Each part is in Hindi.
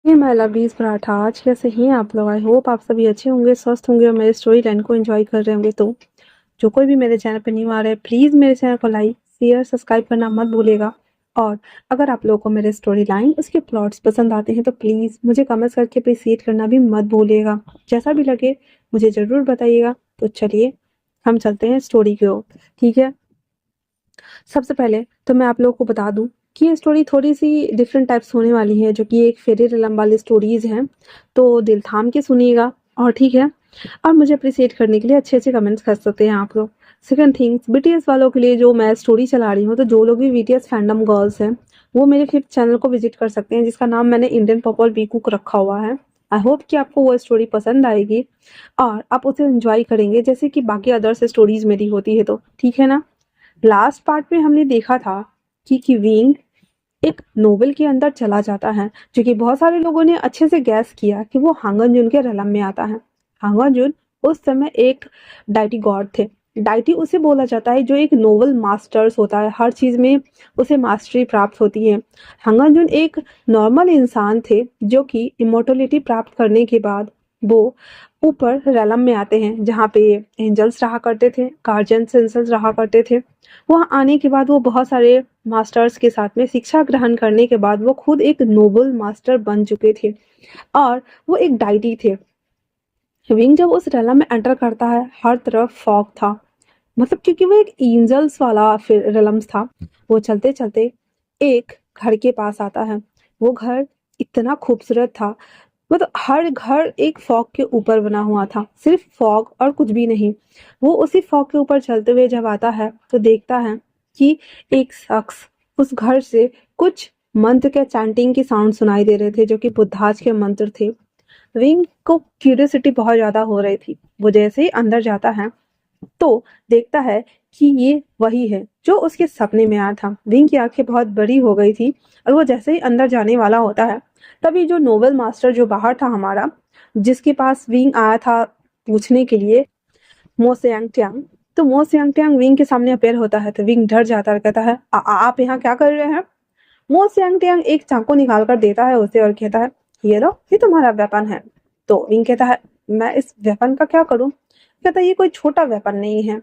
ये माय लवलीज़ पराठा, आज कैसे हैं आप लोग? आई होप आप सभी अच्छे होंगे, स्वस्थ होंगे और मेरे स्टोरी लाइन को एंजॉय कर रहे होंगे। तो जो कोई भी मेरे चैनल पे न्यू आ रहा है, प्लीज़ मेरे चैनल को लाइक, शेयर, सब्सक्राइब करना मत भूलिएगा। और अगर आप लोगों को मेरे स्टोरी लाइन, उसके प्लॉट्स पसंद आते हैं तो प्लीज़ मुझे कमेंट्स करके अप्रिशिएट करना भी मत भूलिएगा। जैसा भी लगे मुझे ज़रूर बताइएगा। तो चलिए हम चलते हैं स्टोरी की ओर, ठीक है? सबसे पहले तो मैं आप लोगों को बता दूं कि ये स्टोरी थोड़ी-सी डिफरेंट टाइप्स होने वाली है, जो कि एक फेरी रिलम वाली स्टोरीज़ हैं। तो दिल थाम के सुनिएगा और ठीक है? और मुझे अप्रिशिएट करने के लिए अच्छे-अच्छे कमेंट्स कर सकते हैं आप लोग। सेकंड थिंग्स, बीटीएस वालों के लिए जो मैं स्टोरी चला रही हूँ, तो जो लोग भी बीटीएस फैंडम गर्ल्स हैं, वो मेरे फिफ्थ चैनल को विजिट कर सकते हैं, जिसका नाम मैंने इंडियन पर्पल बी कुक रखा हुआ है। आई होप कि आपको वो स्टोरी पसंद आएगी और आप उसे एंजॉय करेंगे, जैसे कि बाकी अदर्स स्टोरीज़ मेरी होती है तो, ठीक है ना? लास्ट पार्ट में हमने देखा था कि विंग एक नोवेल के अंदर चला जाता है, जो कि बहुत सारे लोगों ने अच्छे से गैस किया कि वो हांगन जुन के रलम में आता है। हांगन जुन उस समय एक डाइटी गॉड थे। डाइटी उसे बोला जाता है जो एक नोवेल मास्टर्स होता है, हर चीज में उसे मास्टरी प्राप्त होती है। हांगन जुन एक नॉर्मल इंसान थे जो कि इमोर्टलिटी प्राप्त करने के बाद वो ऊपर रलम में आते हैं, जहाँ पे एंजल्स रहा करते थे, गार्जियंस एंजल्स रहा करते थे। वहाँ आने के बाद वो बहुत सारे मास्टर्स के साथ में शिक्षा ग्रहण करने के बाद वो खुद एक नोबल मास्टर बन चुके थे और वो एक डाइटी थे। विंग जब उस रेला में एंटर करता है, हर तरफ फॉग था, मतलब क्योंकि वो एक एंजल्स वाला फिर रेलम्स था। वो चलते चलते एक घर के पास आता है। वो घर इतना खूबसूरत था, मतलब हर घर एक फॉग के ऊपर बना हुआ था, सिर्फ फॉग और कुछ भी नहीं। वो उसी फॉग के ऊपर चलते हुए जब आता है तो देखता है कि एक शख्स उस घर से कुछ मंत्र के चैंटिंग की साउंड सुनाई दे रहे थे, जो कि बुद्धाज के मंत्र थे। विंग को क्यूरियोसिटी बहुत ज्यादा हो रही थी। वो जैसे ही अंदर जाता है तो देखता है कि ये वही है जो उसके सपने में आया था। विंग की आंखें बहुत बड़ी हो गई थी और वो जैसे ही अंदर जाने वाला होता है, तभी जो नोवेल मास्टर जो बाहर था हमारा, जिसके पास विंग आया था पूछने के लिए, मो सेयांग ट्यांग, तो मो सेयांग ट्यांग विंग के सामने अपेयर होता है। तो विंग डर जाता है और कहता है, आप यहाँ क्या कर रहे हैं?" मो सेयांग ट्यांग एक चाकू निकाल कर देता है उसे और कहता है, "ये लो, ये तुम्हारा वेपन है।" तो विंग कहता है, "मैं इस वेपन का क्या करूं?" कहता है, "ये कोई छोटा वेपन नहीं है,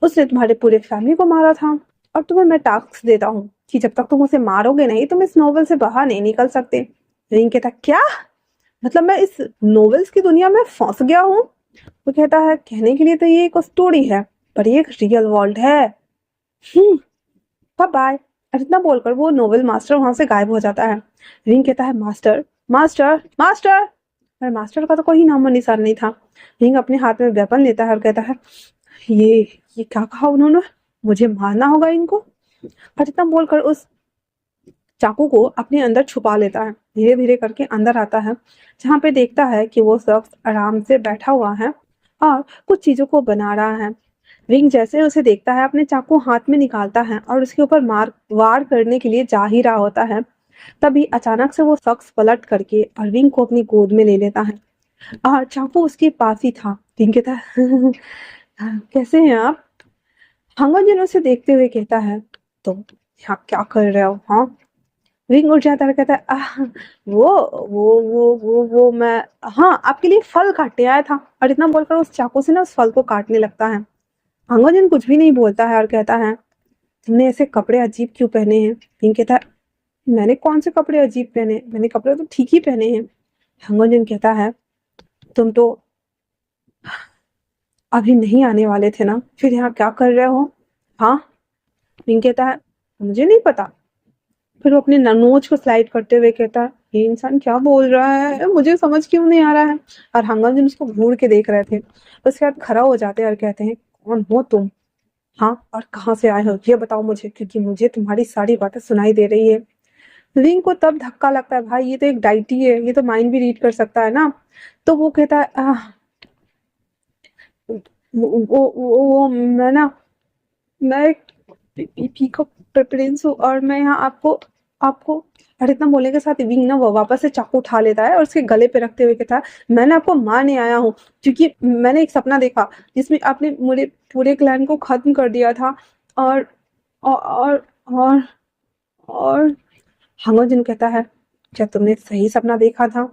उसने तुम्हारे पूरे फैमिली को मारा था और तुम्हें मैं टास्क देता हूँ कि जब तक तुम उसे मारोगे नहीं तुम इस नोवेल से बाहर नहीं निकल सकते।" रिंग कहता, "क्या? मतलब मैं इस नोवेल्स की दुनिया में फंस गया हूँ?" वो कहता है, "कहने के लिए तो ये एक स्टोरी है, पर ये एक रियल वर्ल्ड है। हम्म, बाय बाय।" और इतना बोलकर वो नोवेल मास्टर वहां से गायब हो जाता है। रिंग कहता है, "मास्टर, मास्टर, मास्टर।" पर मास्टर का तो कोई नामो निशान नहीं था। रिंग अपने हाथ में वेपन लेता है और कहता है, ये ये क्या कहा उन्होंने? मुझे मारना होगा इनको। और इतना बोलकर उस चाकू को अपने अंदर छुपा लेता है। धीरे धीरे करके अंदर आता है, जहाँ पे देखता है कि वो शख्स आराम से बैठा हुआ है और कुछ चीजों को बना रहा है। रिंग जैसे उसे देखता है, अपने चाकू हाथ में निकालता है और उसके ऊपर मार वार करने के लिए जा ही रहा होता है। तभी अचानक से वो शख्स पलट करके और रिंग को अपनी गोद में ले लेता है और चाकू उसके पास ही था। रिंग कहता है, कैसे हैं आप? हंगर जन उसे देखते हुए कहता है, तुम यहाँ क्या कर रहे हो? हाँ। रिंग उठ जाता है और कहता है, वो वो मैं, हाँ, आपके लिए फल काटने आया था। और इतना बोलकर उस चाकू से ना उस फल को काटने लगता है। हंगर जन कुछ भी नहीं बोलता है और कहता है, तुमने ऐसे कपड़े अजीब क्यों पहने हैं? रिंग कहता है, मैंने कौन से कपड़े अजीब पहने? मैंने कपड़े तो ठीक ही पहने हैं। हंगर जन कहता है, तुम तो अभी नहीं आने वाले थे ना, फिर यहाँ क्या कर रहे हो? हाँ। रिंग कहता है, मुझे नहीं पता। फिर वो अपने नोच को स्लाइड करते हुए कहता है, ये इंसान क्या बोल रहा है, मुझे समझ क्यों नहीं आ रहा है? और हंगम जिन उसको घूर के देख रहे थे, उसके बाद खड़ा हो जाते हैं और कहते हैं, कौन हो तुम? हाँ, और कहाँ से आए हो ये बताओ मुझे, क्योंकि मुझे तुम्हारी सारी बातें सुनाई दे रही है। रिंग को तब धक्का लगता है, भाई ये तो एक डाइटी है, ये तो माइंड भी रीड कर सकता है ना। तो वो कहता है, वो मैं ना, मैं एक पीकॉक प्रिंस हूँ और मैं यहाँ आपको आपको और इतना बोलने के साथ विंग ना वो वापस से चाकू उठा लेता है और उसके गले पे रखते हुए कहता है, मैंने आपको मारने आया हूँ, क्योंकि मैंने एक सपना देखा जिसमें आपने मेरे पूरे क्लैन को खत्म कर दिया था। और और और और, और हंगोजन कहता है, क्या तुमने सही सपना देखा था?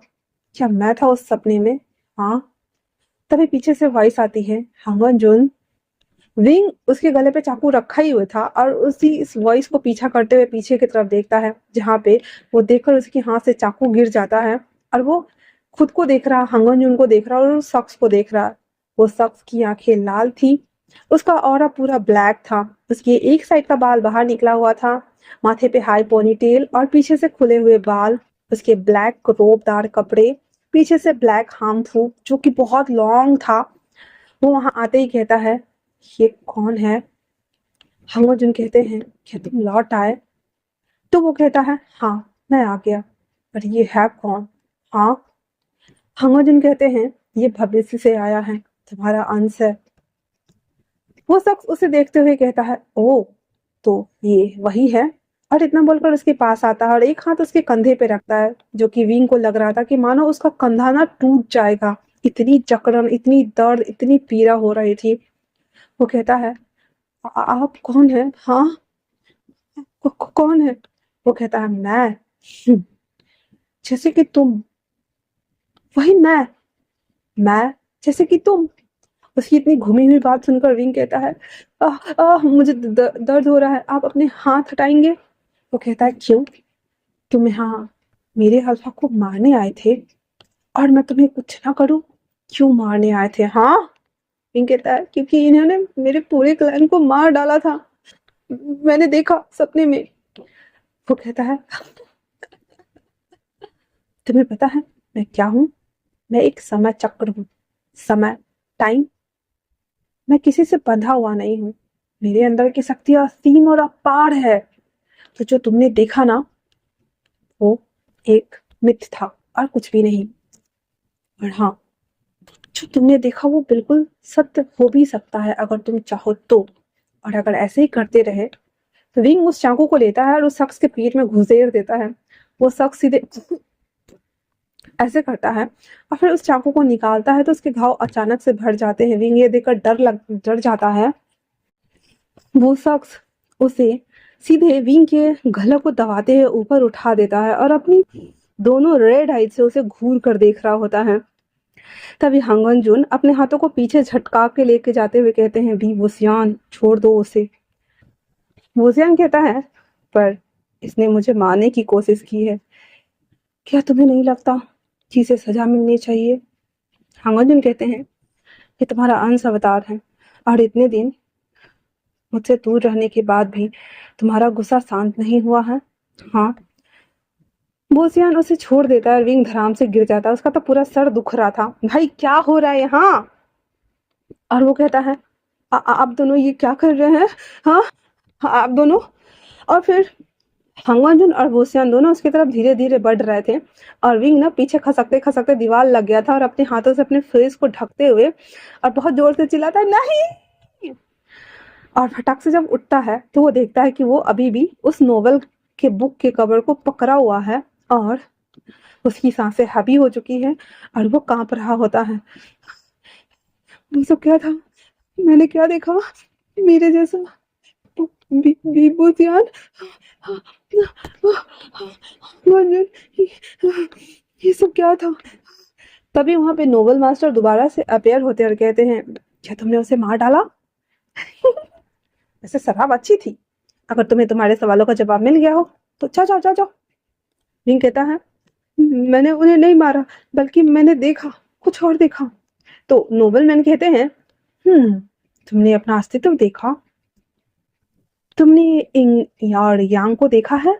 क्या मैं था उस सपने में? हाँ। तभी पीछे से वॉइस आती है, हांगन जुन। विंग उसके गले पे चाकू रखा ही हुआ था और उसी इस वॉइस को पीछा करते हुए पीछे की तरफ देखता है, जहाँ पे वो देखकर उसके हाथ से चाकू गिर जाता है और वो खुद को देख रहा, हांगन जुन को देख रहा और उस शख्स को देख रहा। वो शख्स की आंखें लाल थी, उसका ऑरा पूरा ब्लैक था, उसके एक साइड का बाल बाहर निकला हुआ था, माथे पे हाई पोनीटेल और पीछे से खुले हुए बाल, उसके ब्लैक रोबदार कपड़े, पीछे से ब्लैक हार्मफुल जो कि बहुत लॉन्ग था। वो वहां आते ही कहता है, ये कौन है? हम अर्जुन कहते हैं, क्या तुम लौट आए? तो वो कहता है, हाँ मैं आ गया, पर ये है कौन? हाँ। हम अर्जुन कहते हैं, ये भविष्य से आया है, तुम्हारा अंश है। वो शख्स उसे देखते हुए कहता है, ओ तो ये वही है। और इतना बोलकर उसके पास आता है और एक हाथ उसके कंधे पे रखता है, जो कि विंग को लग रहा था कि मानो उसका कंधा ना टूट जाएगा। इतनी जकड़न, इतनी दर्द, इतनी पीड़ा हो रही थी। वो कहता है, आप कौन है? हाँ, कौन है? वो कहता है, मैं। "हम्म, जैसे कि तुम, वही मैं जैसे कि तुम। उसकी इतनी घूमी हुई बात सुनकर विंग कहता है, मुझे दर्द हो रहा है, आप अपने हाथ हटाएंगे? वो कहता है, क्यों? तुम यहाँ मेरे अल्फा को मारने आए थे और मैं तुम्हें कुछ ना करूं? क्यों मारने आए थे? हाँ। विंग कहता है, क्योंकि इन्होंने मेरे पूरे क्लैन को मार डाला था, मैंने देखा सपने में। वो कहता है, तुम्हें पता है मैं क्या हूँ? मैं एक समय चक्र हूँ। समय, टाइम। मैं किसी से बंधा हुआ नहीं हूँ। मेरे अंदर की शक्तियाँ असीम और अपार है। तो जो तुमने देखा ना, वो एक मिथ था और कुछ भी नहीं। और हाँ, जो तुमने देखा वो बिल्कुल सत्य हो भी सकता है अगर तुम चाहो तो। और अगर ऐसे ही करते रहे तो विंग उस चाकू को लेता है और उस शख्स के पीठ में घुसेड़ देता है। वो शख्स सीधे ऐसे करता है और फिर उस चाकू को निकालता है तो उसके घाव अचानक से भर जाते हैं। विंग ये देखकर डर जाता है। वो शख्स उसे सीधे विंग के गले को दबाते हुए ऊपर उठा देता है और अपनी दोनों रेड आइज से उसे घूर कर देख रहा होता है। तभी हांगन जुन अपने हाथों को पीछे झटका के लेके जाते हुए कहते हैं, वी वुसियान, छोड़ दो उसे। वुसियान कहता है, पर इसने मुझे मारने की कोशिश की है, क्या तुम्हें नहीं लगता कि इसे सजा मिलनी चाहिए? हांगन जुन कहते हैं, ये तुम्हारा अंश अवतार है और इतने दिन मुझसे दूर रहने के बाद भी तुम्हारा गुस्सा शांत नहीं हुआ है। हाँ। बोसियान उसे छोड़ देता है और विंग धड़ाम से गिर जाता है। उसका तो पूरा सर दुख रहा था, भाई क्या हो रहा है यहाँ? और वो कहता है, आप दोनों ये क्या कर रहे हैं? हाँ, हाँ आप दोनों। और फिर हंगवांजुन और बोसियान दोनों उसकी तरफ धीरे धीरे बढ़ रहे थे और विंग ना पीछे खसकते खसकते दीवार लग गया था और अपने हाथों से अपने फेस को ढकते हुए और बहुत जोर से चिल्लाता है, नहीं। और फटाक से जब उठता है तो वो देखता है कि वो अभी भी उस नोवेल के बुक के कवर को पकड़ा हुआ है और उसकी सांसें हैवी हो चुकी हैं और वो कांप रहा होता है। वो सब क्या था? मैंने क्या देखा? मेरे जैसा विभूतियान, ये सब क्या था? तभी वहां पे नोबल मास्टर दोबारा से अपेयर होते और कहते हैं, क्या तुमने उसे मार डाला? वैसे शराब अच्छी थी। अगर तुम्हें तुम्हारे सवालों का जवाब मिल गया हो तो जाओ जाओ जाओ जाओ। विंग कहता है, मैंने उन्हें नहीं मारा, बल्कि मैंने देखा, कुछ और देखा। तो नोबलमैन कहते हैं, तुमने अपना अस्तित्व देखा? तुमने इन और यांग को देखा है?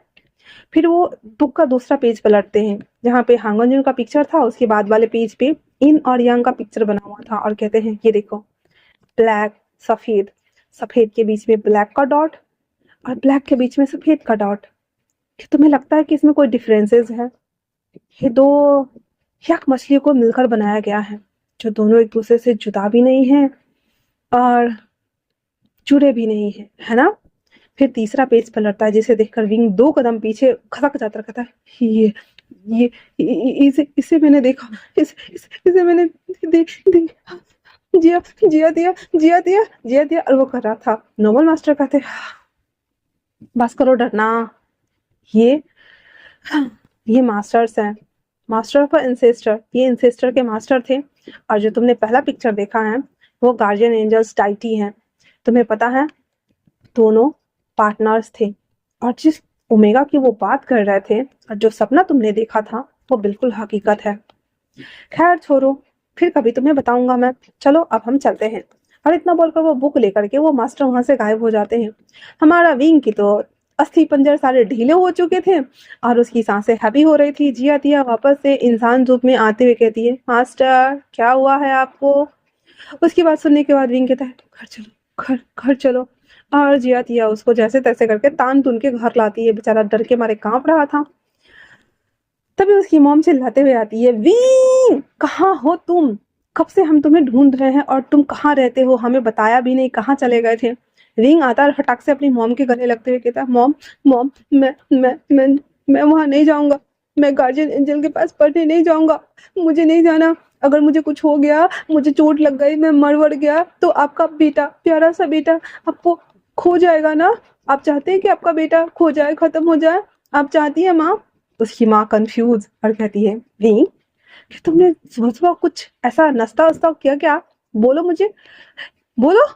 फिर वो बुक का दूसरा पेज पलटते हैं, जहाँ पे हांगनजुन का पिक्चर था, उसके बाद वाले पेज पे इन और यांग का पिक्चर बना हुआ था और कहते हैं, ये देखो, ब्लैक, सफेद, सफेद के बीच में ब्लैक का डॉट और ब्लैक के बीच में सफेद का डॉट। क्या तुम्हें लगता है कि इसमें कोई डिफरेंसेस है? ये दो यक मछलियों को मिलकर बनाया गया है, जो दोनों एक दूसरे से जुदा भी नहीं है और जुड़े भी नहीं है ना? फिर तीसरा पेज पलटता है, जिसे देखकर विंग 2 कदम पीछे खसक जाता, कहता है, ये इसे इसे मैंने देखा, इसे मैंने दे, दे, जिया दिया और वो कर रहा था। नोबल मास्टर कहते, बस करो डरना, ये ये मास्टर्स हैं, मास्टर ऑफ इंसेस्टर, ये इंसेस्टर के मास्टर थे। और जो तुमने पहला पिक्चर देखा है वो गार्जियन एंजल्स डाइटी हैं। तुम्हें पता है दोनों पार्टनर्स थे, और जिस ओमेगा की वो बात कर रहे थे और जो सपना तुमने देखा था वो बिल्कुल हकीकत है। खैर छोड़ो, फिर कभी तुम्हें बताऊंगा मैं। चलो अब हम चलते हैं। और इतना बोलकर वो बुक लेकर के वो मास्टर वहां से गायब हो जाते हैं। हमारा विंग की तो अस्थि पंजर सारे ढीले हो चुके थे और उसकी सांसें हैवी हो रही थी। जिया तिया वापस से इंसान रूप में आते हुए कहती है, मास्टर क्या हुआ है आपको? उसकी बात सुनने के बाद विंग कहता है, घर चलो, घर घर चलो। और जिया तिया उसको जैसे तैसे करके तान तुन के घर लाती है। बेचारा डर के मारे कांप रहा था। तभी उसकी मॉम चिल्लाते हुए आती है, विंग कहाँ हो तुम? कब से हम तुम्हें ढूंढ रहे हैं और तुम कहाँ रहते हो? हमें बताया भी नहीं, कहाँ चले गए थे? विंग आता और फटाक से अपनी मॉम के गले लगते हुए कहता है, मॉम मॉम मैं वहां नहीं जाऊंगा। मैं गार्जियन एंजल के पास पढ़ने नहीं जाऊंगा। मुझे नहीं जाना। अगर मुझे कुछ हो गया, मुझे चोट लग गई, मैं मर वड़ गया तो आपका बेटा, प्यारा सा बेटा, आपको खो जाएगा ना? आप चाहते हैं कि आपका बेटा खो जाए, खत्म हो जाए? आप चाहती है माँ? उसकी माँ कंफ्यूज और कहती है, विंग कि तुमने सुबह सुबह कुछ ऐसा नाश्ता वास्ता किया क्या? बोलो मुझे, बोलो।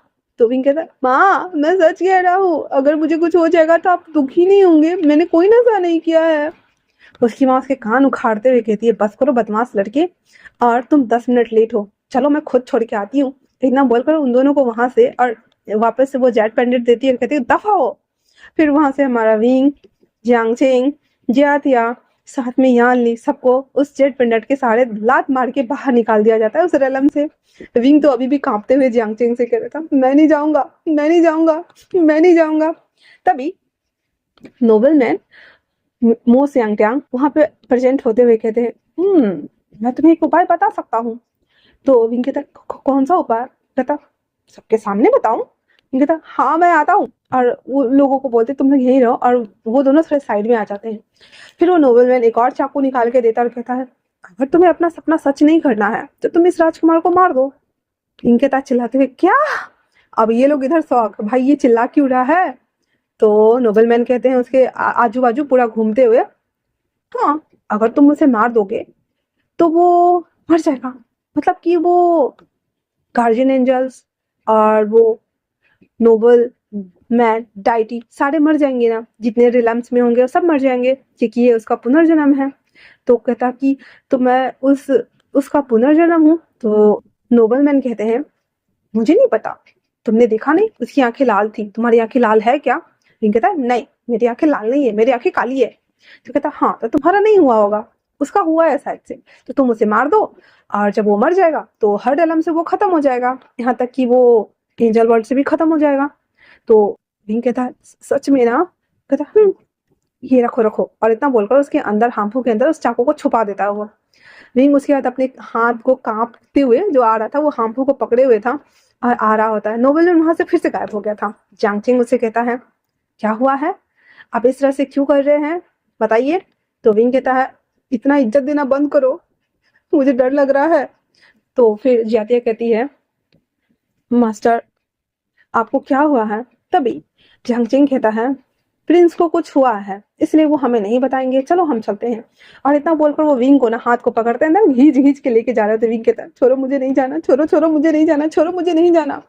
तो विंग कहता है, माँ मैं सच कह रहा हूँ, अगर मुझे कुछ हो जाएगा तो आप दुखी नहीं होंगे, मैंने कोई नशा नहीं किया है। उसकी माँ उसके कान उखाड़ते हुए कहती है, बस करो बदमाश लड़के, और तुम 10 मिनट लेट हो, चलो मैं खुद छोड़ के आती हूँ। इतना बोलकर उन दोनों को वहां से और वापस से वो जेट पेंडेंट देती है और कहती है, दफा हो। फिर वहां से हमारा विंग, जियांगचेंग, जियातिया, साथ में यान ली, सबको उस जेट पेंडेंट के सहारे लात मार के बाहर निकाल दिया जाता है उस रेलम से। विंग तो अभी भी कांपते हुए जियांगचेंग से कह रहा था, मैं नहीं जाऊंगा, मैं नहीं जाऊंगा, मैं नहीं जाऊंगा। तभी नोबल मैन मो सियांगट्यांग वहां पे प्रेजेंट होते हुए कहते हैं, मैं तुम्हें एक उपाय बता सकता हूँ। तो विंग कहता, कौन सा उपाय? कहता, सबके सामने बताऊं? विंग कहता, हाँ मैं आता हूँ। और वो लोगों को बोलते तुम लोग यहीं रहो, और वो दोनों थोड़े साइड में आ जाते हैं। फिर वो नोबल मैन एक और चाकू निकाल के देता और कहता है, अगर तुम्हें अपना सपना सच नहीं करना है तो तुम इस राजकुमार को मार दो। विंग कहता चिल्लाते हुए, क्या? अब ये लोग इधर शौक, भाई ये चिल्ला क्यों रहा है? तो नोबलमैन कहते हैं उसके आजू बाजू पूरा घूमते हुए, हाँ अगर तुम उसे मार दोगे तो वो मर जाएगा। मतलब कि वो गार्जियन एंजल्स और वो नोबल मैन डाइटी सारे मर जाएंगे ना, जितने रिलम्स में होंगे वो सब मर जाएंगे, क्योंकि ये उसका पुनर्जन्म है। तो कहता कि तो मैं उसका पुनर्जन्म हूँ। तो नोबल मैन कहते हैं, मुझे नहीं पता, तुमने देखा नहीं, उसकी आंखें लाल थी, तुम्हारी आंखें लाल है क्या? रिंग कहता है, नहीं मेरी आंखें लाल नहीं है, मेरी आंखें काली है। तो कहता, हाँ तो तुम्हारा नहीं हुआ होगा, उसका हुआ है शायद से, तो तुम उसे मार दो, और जब वो मर जाएगा तो हर एलम से वो खत्म हो जाएगा, यहाँ तक कि वो एंजल वर्ल्ड से भी खत्म हो जाएगा। तो रिंग कहता है, सच में ना? कहता, ये रखो रखो, और इतना बोलकर उसके अंदर हाम्फू के अंदर उस चाकू को छुपा देता है वो। विंग उसके बाद अपने हाथ को कांपते हुए जो आ रहा था वो हाम्फू को पकड़े हुए था और आ रहा होता है। नोबेल वहां से फिर से गायब हो गया था। जांगचिंग उसे कहता है, क्या हुआ है, आप इस तरह से क्यों कर रहे हैं, बताइए। तो विंग कहता है, इतना इज्जत देना बंद करो, मुझे डर लग रहा है। तो फिर जियातिया कहती है, मास्टर आपको क्या हुआ है? तभी झांगचिंग कहता है, प्रिंस को कुछ हुआ है इसलिए वो हमें नहीं बताएंगे, चलो हम चलते हैं। और इतना बोलकर वो विंग को ना हाथ को पकड़ते हैं, एकदम घींच घींच के लेके जा रहे थे। विंग कहता है, छोड़ो मुझे नहीं जाना, छोड़ो छोड़ो मुझे नहीं जाना, छोड़ो मुझे नहीं जाना।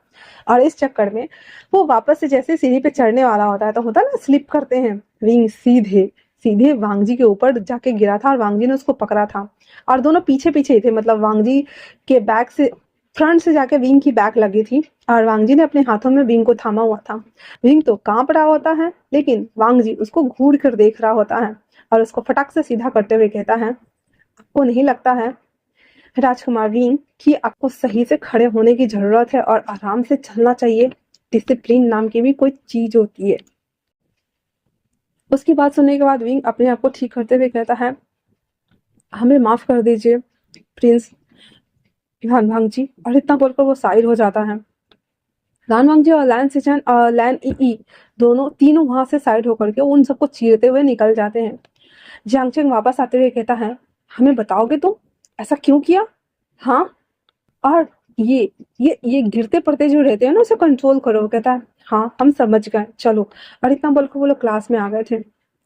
और इस चक्कर में वो वापस से जैसे सीढ़ी पे चढ़ने वाला होता है तो होता है ना, स्लिप करते हैं। विंग सीधे सीधे वांगजी के ऊपर जाके गिरा था और वांगजी ने उसको पकड़ा था। और दोनों पीछे पीछे ही थे, मतलब वांगजी के बैक से, फ्रंट से जाके विंग की बैक लगी थी और वांगजी ने अपने हाथों में विंग को थामा हुआ था। विंग तो कांप रहा होता है, लेकिन वांगजी उसको घूर कर देख रहा होता है और उसको फटाक से सीधा करते हुए कहता है, आपको नहीं लगता है राजकुमार विंग कि आपको सही से खड़े होने की जरूरत है और आराम से चलना चाहिए? डिसिप्लिन नाम की भी कोई चीज होती है। उसकी बात सुनने के बाद विंग अपने आप को ठीक करते हुए कहता है, हमें माफ कर दीजिए प्रिंस रानभांग जी। और इतना बोलकर वो साइड हो जाता है। रानभांग जी और लैन सिचन और लैन ई दोनों तीनों वहां से साइड होकर के उन सबको चीरते हुए निकल जाते हैं। जियांगचेंग वापस आते हुए कहता है, हमें बताओगे तुम ऐसा क्यों किया? हाँ, और ये गिरते पड़ते जो रहते हैं ना उसे कंट्रोल करो। कहता है, हाँ हम समझ गए, चलो। और इतना बोलकर वो लोग क्लास में आ गए थे।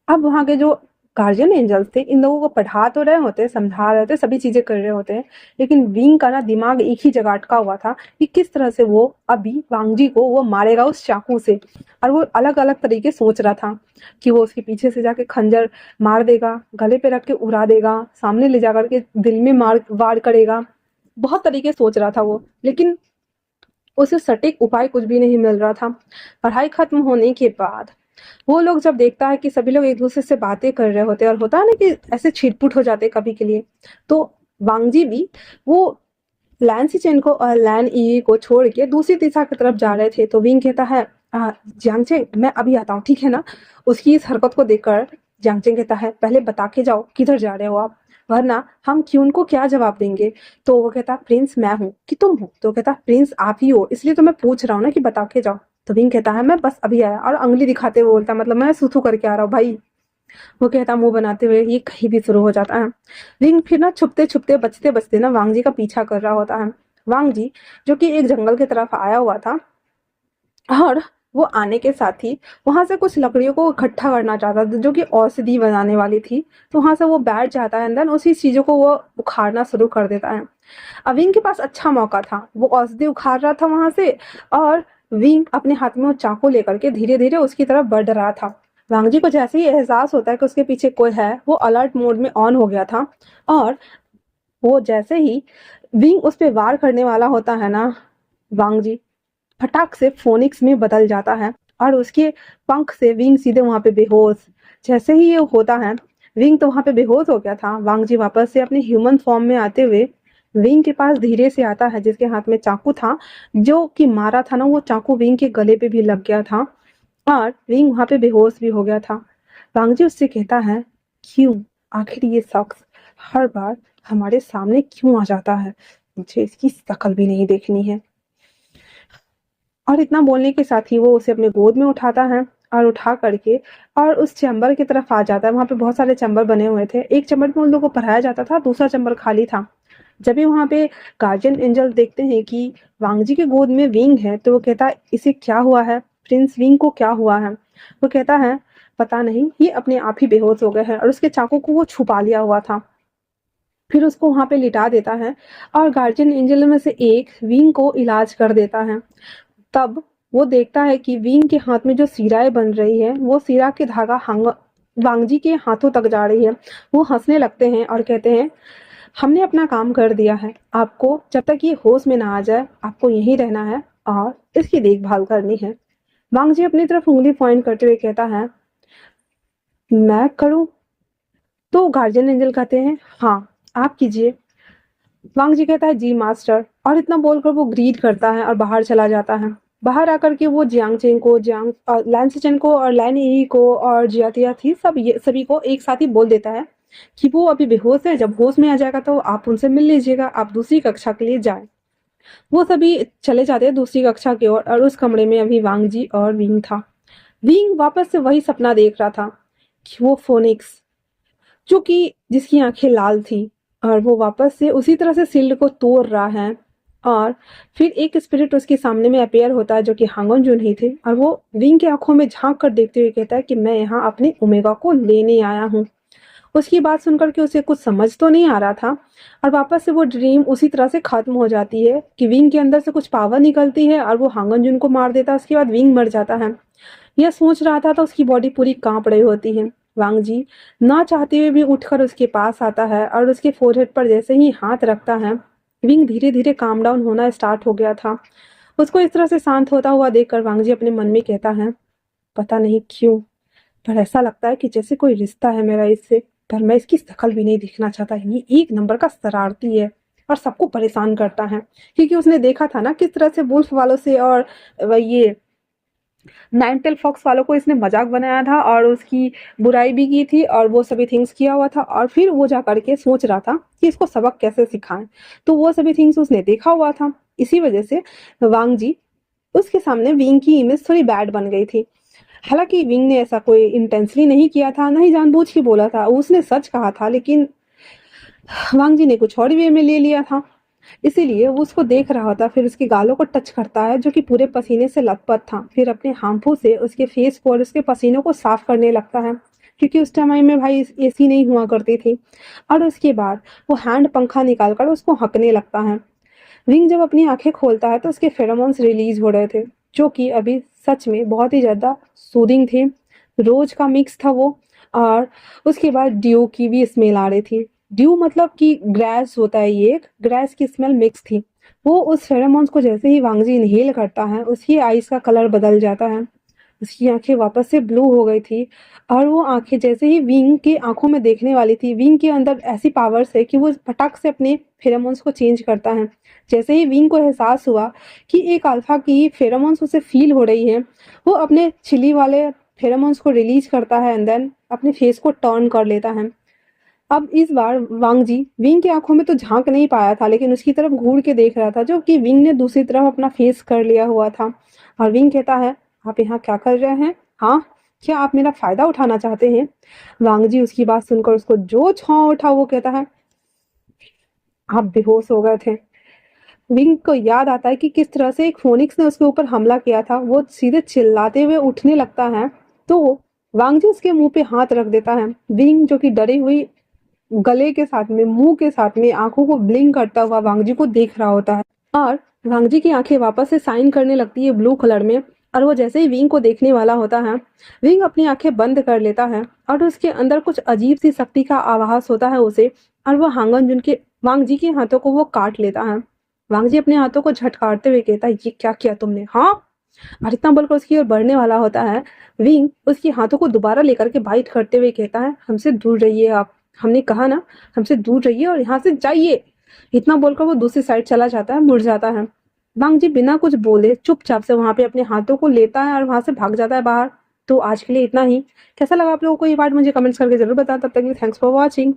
अब वहां के जो गार्जियन एंजल्स थे, इन लोगों को पढ़ा तो रहे होते, समझा रहे थे, सभी चीजें कर रहे होते हैं, लेकिन विंग का ना दिमाग एक ही जगह अटका हुआ था कि किस तरह से वो अभी वांगजी को वो मारेगा उस चाकू से। और वो अलग अलग तरीके सोच रहा था कि वो उसके पीछे से जाके खंजर मार देगा, गले पे रख के उड़ा देगा, सामने ले जाकर के दिल में मार वार करेगा, बहुत तरीके सोच रहा था वो, लेकिन उसे सटीक उपाय कुछ भी नहीं मिल रहा था। पढ़ाई खत्म होने के बाद वो लोग जब देखता है कि सभी लोग एक दूसरे से बातें कर रहे होते हैं और होता है ना कि ऐसे छिटपुट हो जाते कभी के लिए, तो वांगजी भी वो लैन सिचेन को और लैन ई को छोड़ के दूसरी दिशा की तरफ जा रहे थे। तो विंग कहता है जियांगचेंग मैं अभी आता हूँ, ठीक है ना। उसकी इस हरकत को देखकर जियांगचेंग कहता है पहले बता के जाओ किधर जा रहे हो आप, वरना हम क्यून को क्या जवाब देंगे। तो वो कहता प्रिंस मैं हूँ कि तुम हो, तो कहता प्रिंस आप ही हो, इसलिए तो मैं पूछ रहा हूँ ना कि बता के जाओ। तो विंग कहता है मैं बस अभी आया, और अंगली दिखाते हुए बोलता मतलब मैं सूथू करके आ रहा हूँ भाई। वो कहता मुंह बनाते हुए, ये कहीं भी शुरू हो जाता है। रिंग फिर ना छुपते छुपते बचते बचते ना वांगजी का पीछा कर रहा होता है। वांगजी जो कि एक जंगल की तरफ आया हुआ था, और वो आने के साथ ही वहां से कुछ लकड़ियों को इकट्ठा करना चाहता था जो कि औषधि बनाने वाली थी। तो वहां से वो बैठ जाता है, देन उसी चीजों को वो उखाड़ना शुरू कर देता है। अब विंग के पास अच्छा मौका था, वो औषधि उखाड़ रहा था वहां से, और विंग अपने हाथ में वो चाकू लेकर के धीरे धीरे उसकी तरफ बढ़ रहा था। वांगजी को जैसे ही एहसास होता है कि उसके पीछे कोई है, वो अलर्ट मोड में ऑन हो गया था, और वो जैसे ही विंग उस पे वार करने वाला होता है ना, वांगजी फटाक से फोनिक्स में बदल जाता है, और उसके पंख से विंग सीधे वहां पे बेहोश। जैसे ही ये होता है, विंग तो वहां पे बेहोश हो गया था। वांगजी वापस से अपने ह्यूमन फॉर्म में आते हुए विंग के पास धीरे से आता है, जिसके हाथ में चाकू था, जो कि मारा था ना, वो चाकू विंग के गले पे भी लग गया था, और विंग वहां पे बेहोश भी हो गया था। वांगजी उससे कहता है क्यों, आखिर ये शख्स हर बार हमारे सामने क्यों आ जाता है, मुझे इसकी शक्ल भी नहीं देखनी है। और इतना बोलने के साथ ही वो उसे अपने गोद में उठाता है, और उठा करके और उस चैम्बर की तरफ आ जाता है। वहां पे बहुत सारे चैम्बर बने हुए थे, एक चैम्बर में उन लोगों को पढ़ाया जाता था, दूसरा चैम्बर खाली था। जब भी वहां पे गार्जियन एंजल देखते हैं कि वांगजी के गोद में विंग है, तो वो कहता है इसे क्या हुआ है, प्रिंस विंग को क्या हुआ है। वो कहता है पता नहीं, ये अपने आप ही बेहोश हो गए हैं, और उसके चाकू को वो छुपा लिया हुआ था। फिर उसको वहां पे लिटा देता है, और गार्जियन एंजल में से एक विंग को इलाज कर देता है। तब वो देखता है कि विंग के हाथ में जो सिराएं बन रही है, वो सिरा के धागा वांगजी के हाथों तक जा रही है। वो हंसने लगते हैं और कहते हैं हमने अपना काम कर दिया है, आपको जब तक ये होश में ना आ जाए आपको यहीं रहना है और इसकी देखभाल करनी है। वांगजी अपनी तरफ उंगली पॉइंट करते हुए कहता है मैं करूं। तो गार्जियन एंजल कहते हैं हाँ आप कीजिए। वांगजी कहता है जी मास्टर, और इतना बोलकर वो ग्रीड करता है और बाहर चला जाता है। बाहर आकर के वो जियांगचेन को, लैन सिचेन को और लैन ई को और जियातिया थी सभी को एक साथ ही बोल देता है कि वो अभी बेहोश है, जब होश में आ जाएगा तो आप उनसे मिल लीजिएगा, आप दूसरी कक्षा के लिए जाएं। वो सभी चले जाते हैं दूसरी कक्षा की ओर, और उस कमरे में अभी वांगजी और विंग था। विंग वापस से वही सपना देख रहा था कि वो फोनिक्स, जो कि जिसकी आंखें लाल थी, और वो वापस से उसी तरह से शील्ड को तोड़ रहा है। और फिर एक स्पिरिट उसके सामने में अपेयर होता है जो कि हांगन जून ही थे, और वो विंग की आंखों में झांक कर देखते हुए कहता है कि मैं यहाँ अपने ओमेगा को लेने आया हूँ। उसकी बात सुनकर के उसे कुछ समझ तो नहीं आ रहा था, और वापस से वो ड्रीम उसी तरह से खत्म हो जाती है कि विंग के अंदर से कुछ पावर निकलती है और वो हांगन जून को मार देता है। उसके बाद विंग मर जाता है। यह सोच रहा था तो उसकी बॉडी पूरी कांप रही होती है। वांगजी ना चाहते हुए भी उठकर उसके पास आता है, और उसके फोरहेड पर जैसे ही हाथ रखता है, विंग धीरे धीरे काम डाउन होना स्टार्ट हो गया था। उसको इस तरह से शांत होता हुआ देखकर वांगजी अपने मन में कहता है पता नहीं क्यों, पर ऐसा लगता है कि जैसे कोई रिश्ता है मेरा इससे, पर मैं इसकी शक्ल भी नहीं देखना चाहता। ये एक नंबर का शरारती है और सबको परेशान करता है, क्योंकि उसने देखा था ना किस तरह से वुल्फ वालों से और ये नाइनटेल फॉक्स वालों को इसने मजाक बनाया था और उसकी बुराई भी की थी, और वो सभी थिंग्स किया हुआ था, और फिर वो जा करके सोच रहा था कि इसको सबक कैसे सिखाएं। तो वो सभी थिंग्स उसने देखा हुआ था, इसी वजह से वांगजी उसके सामने विंग की इमेज थोड़ी बैड बन गई थी। हालांकि विंग ने ऐसा कोई इंटेंशनली नहीं किया था, ना ही जानबूझ के बोला था, उसने सच कहा था, लेकिन वांगजी ने कुछ और वे में ले लिया था। इसीलिए वो उसको देख रहा होता, फिर उसके गालों को टच करता है जो कि पूरे पसीने से लथपथ था, फिर अपने हाथों से उसके फेस को और उसके पसीनों को साफ करने लगता है। क्योंकि उस टाइम में भाई एसी नहीं हुआ करती थी। और उसके बाद वो हैंड पंखा निकाल कर उसको हकने लगता है। विंग जब अपनी आंखें खोलता है तो उसके फेरोमोन्स रिलीज हो रहे थे, जो कि अभी सच में बहुत ही ज़्यादा सूदिंग थे। रोज का मिक्स था वो। और उसके बाद ड्यू की भी स्मेल आ रही थी। ड्यू मतलब कि ग्रेस होता है, ये एक ग्रेस की स्मेल मिक्स थी। वो उस फेरोमोन्स को जैसे ही वांगजी इनहेल करता है, उसकी आईज का कलर बदल जाता है। उसकी आंखें वापस से ब्लू हो गई थी। और वो आंखें जैसे ही विंग की आंखों में देखने वाली थी, विंग के अंदर ऐसी पावर्स है कि वो फटाक से अपने फेरोमोन्स को चेंज करता है। जैसे ही विंग को एहसास हुआ कि एक अल्फा की फेरोमोन्स उसे फील हो रही है, वो अपने चिली वाले फेरोमोन्स को रिलीज करता है एंड देन अपने फेस को टर्न कर लेता है। अब इस बार वांगजी विंग की आंखों में तो झांक नहीं पाया था, लेकिन उसकी तरफ घूर के देख रहा था, जो कि विंग ने दूसरी तरफ अपना फेस कर लिया हुआ था। और विंग कहता है, आप यहाँ क्या कर रहे हैं? हाँ, क्या आप मेरा फायदा उठाना चाहते हैं? वांगजी उसकी बात सुनकर उसको जो छांव उठा, वो कहता है, आप बेहोश हो गए थे। विंग को याद आता है कि किस तरह से एक फोनिक्स ने उसके ऊपर हमला किया था। वो सीधे चिल्लाते हुए उठने लगता है, तो वांगजी उसके मुंह पे हाथ रख देता है। विंग जो कि डरी हुई गले के साथ में, मुंह के साथ में, आंखों को ब्लिंक करता हुआ वांगजी को देख रहा होता है। और वांगजी की आंखें वापस से साइन करने लगती है ब्लू कलर में। और वो जैसे ही विंग को देखने वाला होता है, विंग अपनी आंखें बंद कर लेता है और उसके अंदर कुछ अजीब सी शक्ति का आभास होता है उसे। और वो हांगन जुन के वांगजी के हाथों को वो काट लेता है। वांगजी अपने हाथों को झटकारते हुए कहता है, ये क्या किया तुमने? हाँ। और इतना बोलकर उसकी ओर बढ़ने वाला होता है। विंग उसके हाथों को दोबारा लेकर के बाइट करते हुए कहता है, हमसे दूर रहिए आप। हमने कहा ना, हमसे दूर रहिए और यहाँ से जाइए। इतना बोलकर वो दूसरी साइड चला जाता है, मुड़ जाता है। वांगजी बिना कुछ बोले चुपचाप से वहां पे अपने हाथों को लेता है और वहां से भाग जाता है बाहर। तो आज के लिए इतना ही। कैसा लगा आप लोगों को ये पार्ट मुझे कमेंट्स करके जरूर बताएं। तब तक के लिए थैंक्स फॉर वॉचिंग।